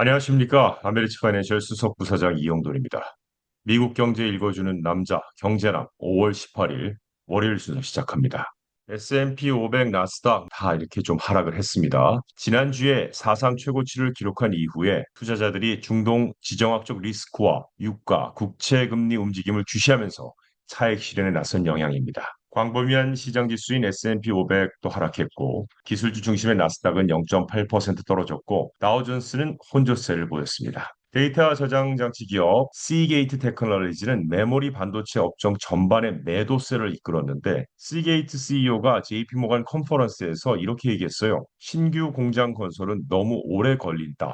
안녕하십니까. 아메리츠 파이낸셜 수석 부사장 이영돈입니다. 미국 경제 읽어주는 남자, 경제남 5월 18일 월요일 순서 시작합니다. S&P 500, 나스닥 다 이렇게 좀 하락을 했습니다. 지난주에 사상 최고치를 기록한 이후에 투자자들이 중동 지정학적 리스크와 유가, 국채 금리 움직임을 주시하면서 차익 실현에 나선 영향입니다. 광범위한 시장 지수인 S&P 500도 하락했고 기술주 중심의 나스닥은 0.8% 떨어졌고 다우존스는 혼조세를 보였습니다. 데이터 저장 장치 기업 시게이트 테크놀로지는 메모리 반도체 업종 전반의 매도세를 이끌었는데 시게이트 CEO가 JP모간 컨퍼런스에서 이렇게 얘기했어요. 신규 공장 건설은 너무 오래 걸린다.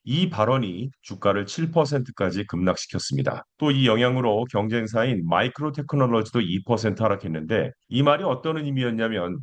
이 발언이 주가를 7%까지 급락시켰습니다. 또 이 영향으로 경쟁사인 마이크로 테크놀로지도 2% 하락했는데 이 말이 어떤 의미였냐면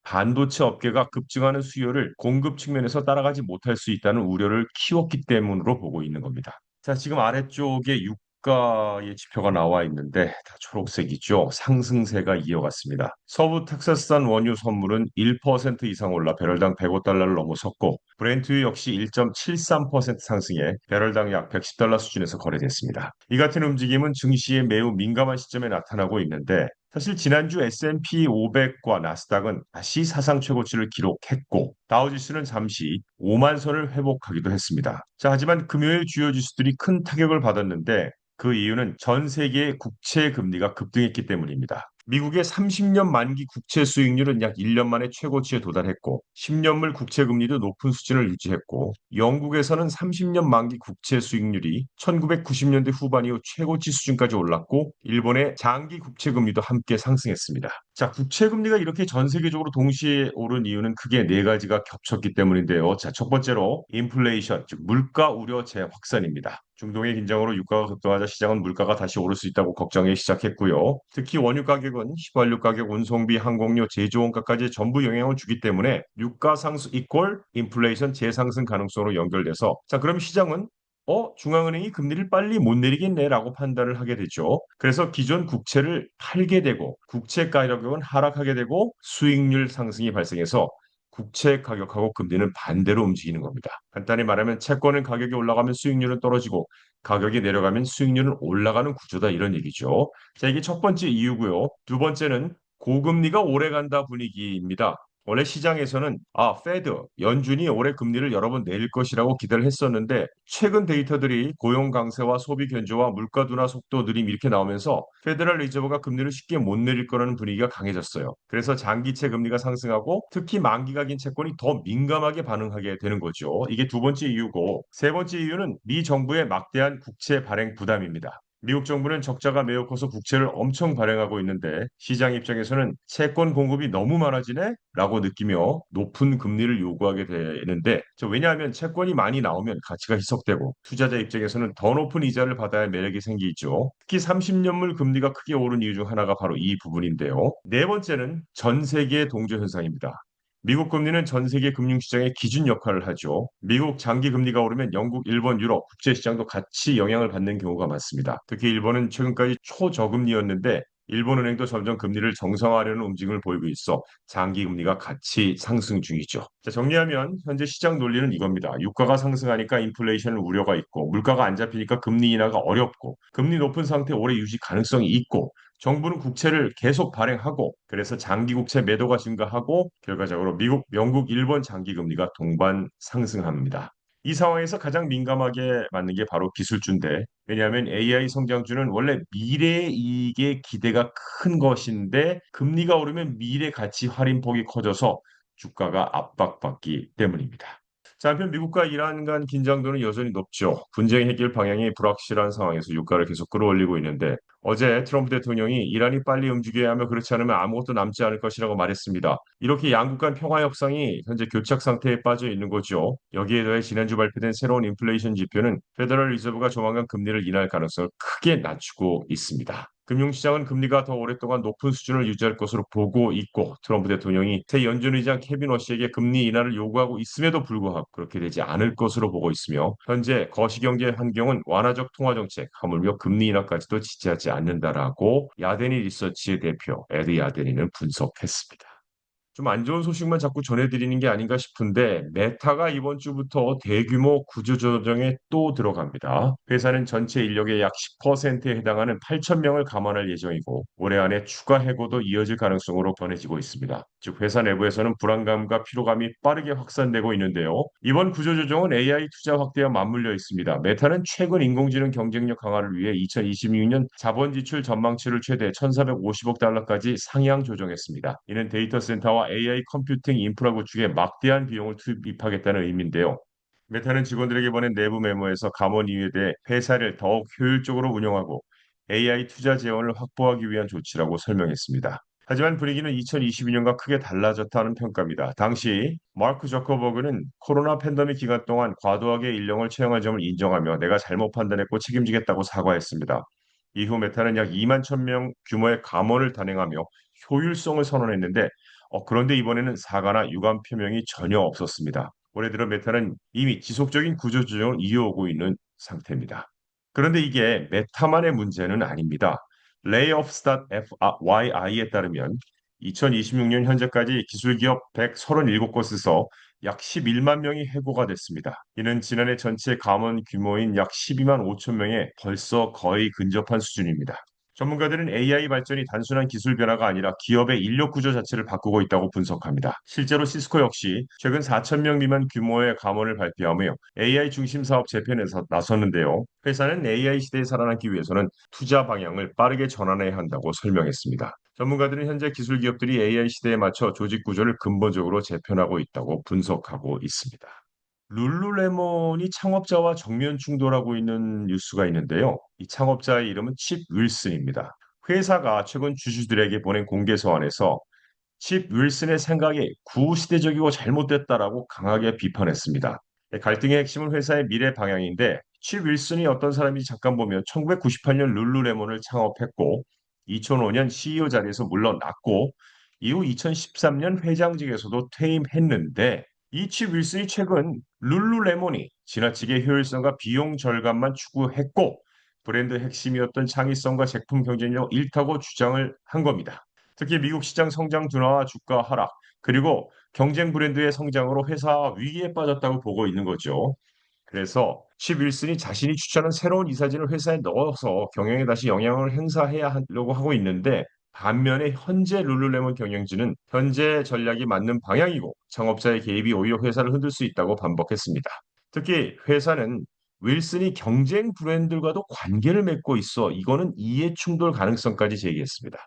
반도체 업계가 급증하는 수요를 공급 측면에서 따라가지 못할 수 있다는 우려를 키웠기 때문으로 보고 있는 겁니다. 자, 지금 아래쪽에 유가의 지표가 나와 있는데 다 초록색이죠. 상승세가 이어갔습니다. 서부 텍사스산 원유 선물은 1% 이상 올라 배럴당 105달러를 넘어섰고 브렌트 역시 1.73% 상승해 배럴당 약 110달러 수준에서 거래됐습니다. 이 같은 움직임은 증시에 매우 민감한 시점에 나타나고 있는데 사실 지난주 S&P 500과 나스닥은 다시 사상 최고치를 기록했고 다우지수는 잠시 5만 선을 회복하기도 했습니다. 자, 하지만 금요일 주요 지수들이 큰 타격을 받았는데 그 이유는 전 세계의 국채 금리가 급등했기 때문입니다. 미국의 30년 만기 국채 수익률은 약 1년 만에 최고치에 도달했고 10년물 국채 금리도 높은 수준을 유지했고 영국에서는 30년 만기 국채 수익률이 1990년대 후반 이후 최고치 수준까지 올랐고 일본의 장기 국채 금리도 함께 상승했습니다. 자, 국채 금리가 이렇게 전 세계적으로 동시에 오른 이유는 크게 네 가지가 겹쳤기 때문인데요. 자, 첫 번째로 인플레이션, 즉 물가 우려 재확산입니다. 중동의 긴장으로 유가가 급등하자 시장은 물가가 다시 오를 수 있다고 걱정하기 시작했고요. 특히 원유 가격은 휘발유 가격, 운송비, 항공료, 제조원가까지 전부 영향을 주기 때문에 유가 상승 이퀄 인플레이션 재상승 가능성으로 연결돼서 자, 그럼 시장은 중앙은행이 금리를 빨리 못 내리겠네라고 판단을 하게 되죠. 그래서 기존 국채를 팔게 되고 국채 가격은 하락하게 되고 수익률 상승이 발생해서 국채 가격하고 금리는 반대로 움직이는 겁니다. 간단히 말하면 채권은 가격이 올라가면 수익률은 떨어지고 가격이 내려가면 수익률은 올라가는 구조다 이런 얘기죠. 자, 이게 첫 번째 이유고요. 두 번째는 고금리가 오래 간다 분위기입니다. 원래 시장에서는 페드, 연준이 올해 금리를 여러 번 내릴 것이라고 기대를 했었는데 최근 데이터들이 고용 강세와 소비 견조와 물가 둔화 속도 느림 이렇게 나오면서 페더럴 리저브가 금리를 쉽게 못 내릴 거라는 분위기가 강해졌어요. 그래서 장기채 금리가 상승하고 특히 만기가 긴 채권이 더 민감하게 반응하게 되는 거죠. 이게 두 번째 이유고 세 번째 이유는 미 정부의 막대한 국채 발행 부담입니다. 미국 정부는 적자가 매우 커서 국채를 엄청 발행하고 있는데 시장 입장에서는 채권 공급이 너무 많아지네? 라고 느끼며 높은 금리를 요구하게 되는데 왜냐하면 채권이 많이 나오면 가치가 희석되고 투자자 입장에서는 더 높은 이자를 받아야 매력이 생기죠. 특히 30년물 금리가 크게 오른 이유 중 하나가 바로 이 부분인데요. 네 번째는 전 세계 동조 현상입니다. 미국 금리는 전 세계 금융시장의 기준 역할을 하죠. 미국 장기 금리가 오르면 영국, 일본, 유럽 국제시장도 같이 영향을 받는 경우가 많습니다. 특히 일본은 최근까지 초저금리였는데 일본은행도 점점 금리를 정상화하려는 움직임을 보이고 있어 장기 금리가 같이 상승 중이죠. 자, 정리하면 현재 시장 논리는 이겁니다. 유가가 상승하니까 인플레이션 우려가 있고 물가가 안 잡히니까 금리 인하가 어렵고 금리 높은 상태 오래 유지 가능성이 있고 정부는 국채를 계속 발행하고 그래서 장기 국채 매도가 증가하고 결과적으로 미국, 영국, 일본 장기 금리가 동반 상승합니다. 이 상황에서 가장 민감하게 맞는 게 바로 기술주인데 왜냐하면 AI 성장주는 원래 미래의 이익의 기대가 큰 것인데 금리가 오르면 미래 가치 할인폭이 커져서 주가가 압박받기 때문입니다. 자, 한편 미국과 이란 간 긴장도는 여전히 높죠. 분쟁 해결 방향이 불확실한 상황에서 유가를 계속 끌어올리고 있는데 어제 트럼프 대통령이 이란이 빨리 움직여야 하며 그렇지 않으면 아무것도 남지 않을 것이라고 말했습니다. 이렇게 양국 간 평화 협상이 현재 교착 상태에 빠져 있는 거죠. 여기에 더해 지난주 발표된 새로운 인플레이션 지표는 페더럴 리저브가 조만간 금리를 인하할 가능성을 크게 낮추고 있습니다. 금융시장은 금리가 더 오랫동안 높은 수준을 유지할 것으로 보고 있고 트럼프 대통령이 새 연준의장 케빈 워시에게 금리 인하를 요구하고 있음에도 불구하고 그렇게 되지 않을 것으로 보고 있으며 현재 거시경제 환경은 완화적 통화정책, 하물며 금리 인하까지도 지지하지 않는다라고 야데니 리서치의 대표 에드 야데니는 분석했습니다. 좀 안 좋은 소식만 자꾸 전해드리는 게 아닌가 싶은데 메타가 이번 주부터 대규모 구조조정에 또 들어갑니다. 회사는 전체 인력의 약 10%에 해당하는 8천 명을 감원할 예정이고 올해 안에 추가 해고도 이어질 가능성으로 전해지고 있습니다. 즉 회사 내부에서는 불안감과 피로감이 빠르게 확산되고 있는데요. 이번 구조조정은 AI 투자 확대와 맞물려 있습니다. 메타는 최근 인공지능 경쟁력 강화를 위해 2026년 자본 지출 전망치를 최대 1,450억 달러까지 상향 조정했습니다. 이는 데이터 센터와 AI 컴퓨팅 인프라 구축에 막대한 비용을 투입하겠다는 의미인데요. 메타는 직원들에게 보낸 내부 메모에서 감원 이유에 대해 회사를 더욱 효율적으로 운영하고 AI 투자 재원을 확보하기 위한 조치라고 설명했습니다. 하지만 분위기는 2022년과 크게 달라졌다는 평가입니다. 당시 마크 저커버그는 코로나 팬데믹 기간 동안 과도하게 인력을 채용한 점을 인정하며 내가 잘못 판단했고 책임지겠다고 사과했습니다. 이후 메타는 약 2만 1,000명 규모의 감원을 단행하며 효율성을 선언했는데 그런데 이번에는 사과나 유감 표명이 전혀 없었습니다. 올해 들어 메타는 이미 지속적인 구조조정을 이어오고 있는 상태입니다. 그런데 이게 메타만의 문제는 아닙니다. layoffs.fyi에 따르면 2026년 현재까지 기술기업 137곳에서 약 11만 명이 해고가 됐습니다. 이는 지난해 전체 감원 규모인 약 12만 5천 명에 벌써 거의 근접한 수준입니다. 전문가들은 AI 발전이 단순한 기술 변화가 아니라 기업의 인력 구조 자체를 바꾸고 있다고 분석합니다. 실제로 시스코 역시 최근 4천 명 미만 규모의 감원을 발표하며 AI 중심 사업 재편에 나섰는데요. 회사는 AI 시대에 살아남기 위해서는 투자 방향을 빠르게 전환해야 한다고 설명했습니다. 전문가들은 현재 기술 기업들이 AI 시대에 맞춰 조직 구조를 근본적으로 재편하고 있다고 분석하고 있습니다. 룰루레몬이 창업자와 정면 충돌하고 있는 뉴스가 있는데요. 이 창업자의 이름은 칩 윌슨입니다. 회사가 최근 주주들에게 보낸 공개 서한에서 칩 윌슨의 생각이 구시대적이고 잘못됐다라고 강하게 비판했습니다. 갈등의 핵심은 회사의 미래 방향인데 칩 윌슨이 어떤 사람인지 잠깐 보면 1998년 룰루레몬을 창업했고 2005년 CEO 자리에서 물러났고 이후 2013년 회장직에서도 퇴임했는데 이 칩 윌슨이 최근 룰루레몬이 지나치게 효율성과 비용 절감만 추구했고 브랜드 핵심이었던 창의성과 제품 경쟁력 잃다고 주장을 한 겁니다. 특히 미국 시장 성장 둔화와 주가 하락, 그리고 경쟁 브랜드의 성장으로 회사 위기에 빠졌다고 보고 있는 거죠. 그래서 칩 윌슨이 자신이 추천한 새로운 이사진을 회사에 넣어서 경영에 다시 영향을 행사해야 하려고 하고 있는데 반면에 현재 룰루레몬 경영진은 현재 전략이 맞는 방향이고 창업자의 개입이 오히려 회사를 흔들 수 있다고 반복했습니다. 특히 회사는 윌슨이 경쟁 브랜드과도 관계를 맺고 있어 이거는 이해 충돌 가능성까지 제기했습니다.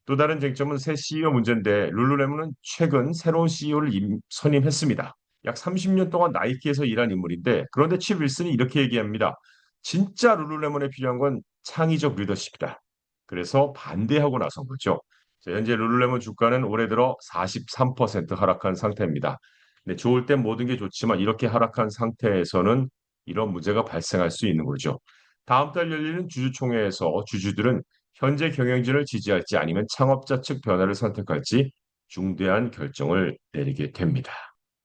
또 다른 쟁점은 새 CEO 문제인데 룰루레몬은 최근 새로운 CEO를 선임했습니다. 약 30년 동안 나이키에서 일한 인물인데 그런데 칩 윌슨이 이렇게 얘기합니다. 진짜 룰루레몬에 필요한 건 창의적 리더십이다. 그래서 반대하고 나선 거죠. 자, 현재 룰루레몬 주가는 올해 들어 43% 하락한 상태입니다. 근데 좋을 땐 모든 게 좋지만 이렇게 하락한 상태에서는 이런 문제가 발생할 수 있는 거죠. 다음 달 열리는 주주총회에서 주주들은 현재 경영진을 지지할지 아니면 창업자 측 변화를 선택할지 중대한 결정을 내리게 됩니다.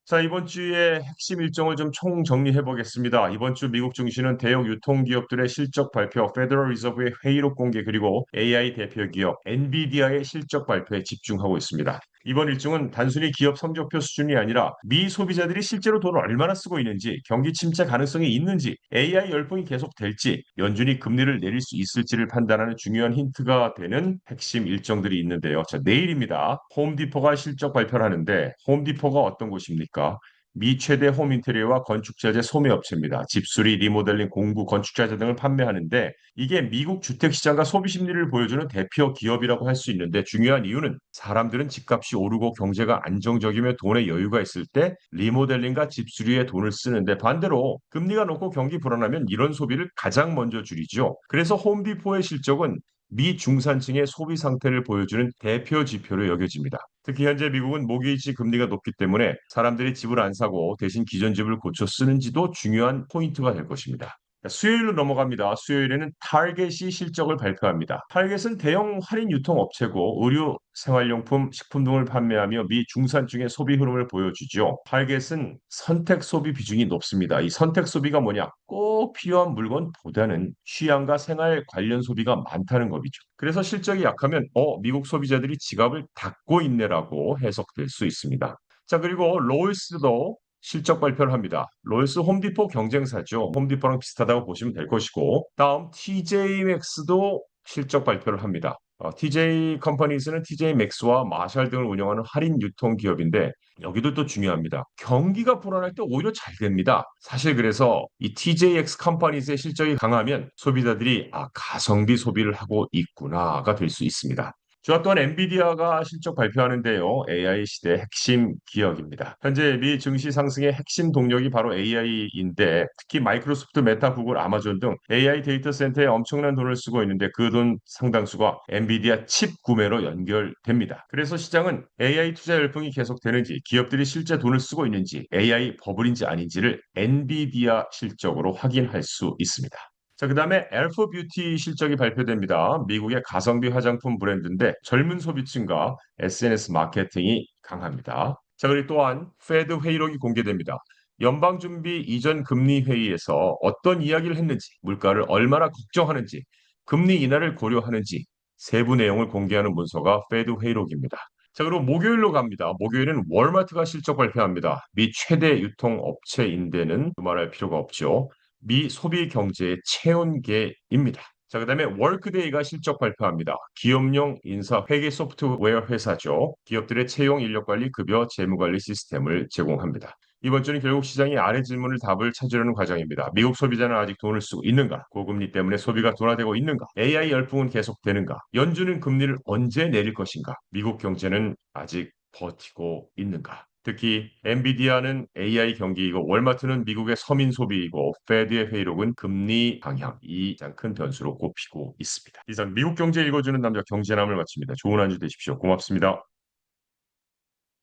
자, 이번 주의 핵심 일정을 좀 총정리해 보겠습니다. 이번 주 미국 증시는 대형 유통기업들의 실적 발표, 페더럴 리저브의 회의록 공개, 그리고 AI 대표 기업 엔비디아의 실적 발표에 집중하고 있습니다. 이번 일정은 단순히 기업 성적표 수준이 아니라 미 소비자들이 실제로 돈을 얼마나 쓰고 있는지, 경기 침체 가능성이 있는지, AI 열풍이 계속될지, 연준이 금리를 내릴 수 있을지를 판단하는 중요한 힌트가 되는 핵심 일정들이 있는데요. 자, 내일입니다. 홈디포가 실적 발표를 하는데 홈디포가 어떤 곳입니까? 미 최대 홈 인테리어와 건축자재 소매업체입니다. 집수리, 리모델링, 공구, 건축자재 등을 판매하는데 이게 미국 주택시장과 소비 심리를 보여주는 대표 기업이라고 할 수 있는데 중요한 이유는 사람들은 집값이 오르고 경제가 안정적이며 돈의 여유가 있을 때 리모델링과 집수리에 돈을 쓰는데 반대로 금리가 높고 경기 불안하면 이런 소비를 가장 먼저 줄이죠. 그래서 홈디포의 실적은 미 중산층의 소비 상태를 보여주는 대표 지표로 여겨집니다. 특히 현재 미국은 모기지 금리가 높기 때문에 사람들이 집을 안 사고 대신 기존 집을 고쳐 쓰는지도 중요한 포인트가 될 것입니다. 수요일로 넘어갑니다. 수요일에는 타겟이 실적을 발표합니다. 타겟은 대형 할인 유통업체고 의류, 생활용품, 식품 등을 판매하며 미 중산층의 소비 흐름을 보여주죠. 타겟은 선택 소비 비중이 높습니다. 이 선택 소비가 뭐냐? 꼭 필요한 물건보다는 취향과 생활 관련 소비가 많다는 겁이죠. 그래서 실적이 약하면 미국 소비자들이 지갑을 닫고 있네라고 해석될 수 있습니다. 자, 그리고 로이스도 실적 발표를 합니다. 로이스 홈디포 경쟁사죠. 홈디포랑 비슷하다고 보시면 될 것이고, 다음 TJ 맥스도 실적 발표를 합니다. TJ 컴퍼니스는 TJ 맥스와 마샬 등을 운영하는 할인 유통 기업인데 여기도 또 중요합니다. 경기가 불안할 때 오히려 잘 됩니다. 사실 그래서 이 TJX 컴퍼니스의 실적이 강하면 소비자들이 가성비 소비를 하고 있구나가 될 수 있습니다. 저 또한 엔비디아가 실적 발표하는데요. AI 시대 핵심 기업입니다. 현재 미 증시 상승의 핵심 동력이 바로 AI인데 특히 마이크로소프트, 메타, 구글, 아마존 등 AI 데이터 센터에 엄청난 돈을 쓰고 있는데 그 돈 상당수가 엔비디아 칩 구매로 연결됩니다. 그래서 시장은 AI 투자 열풍이 계속되는지 기업들이 실제 돈을 쓰고 있는지 AI 버블인지 아닌지를 엔비디아 실적으로 확인할 수 있습니다. 자, 그다음에 엘프 뷰티 실적이 발표됩니다. 미국의 가성비 화장품 브랜드인데 젊은 소비층과 SNS 마케팅이 강합니다. 자, 그리고 또한 페드 회의록이 공개됩니다. 연방준비 이전 금리 회의에서 어떤 이야기를 했는지, 물가를 얼마나 걱정하는지, 금리 인하를 고려하는지 세부 내용을 공개하는 문서가 페드 회의록입니다. 자, 그리고 목요일로 갑니다. 목요일은 월마트가 실적 발표합니다. 미 최대 유통업체인데는 두말할 필요가 없죠. 미 소비 경제의 체온계입니다. 자, 그다음에 워크데이가 실적 발표합니다. 기업용 인사 회계 소프트웨어 회사죠. 기업들의 채용 인력 관리, 급여, 재무 관리 시스템을 제공합니다. 이번 주는 결국 시장이 아래 질문을 답을 찾으려는 과정입니다. 미국 소비자는 아직 돈을 쓰고 있는가? 고금리 때문에 소비가 둔화되고 있는가? AI 열풍은 계속되는가? 연준은 금리를 언제 내릴 것인가? 미국 경제는 아직 버티고 있는가? 특히 엔비디아는 AI 경기이고 월마트는 미국의 서민 소비이고 페드의 회의록은 금리 방향이 가장 큰 변수로 꼽히고 있습니다. 이상 미국 경제 읽어주는 남자 경제남을 마칩니다. 좋은 한 주 되십시오. 고맙습니다.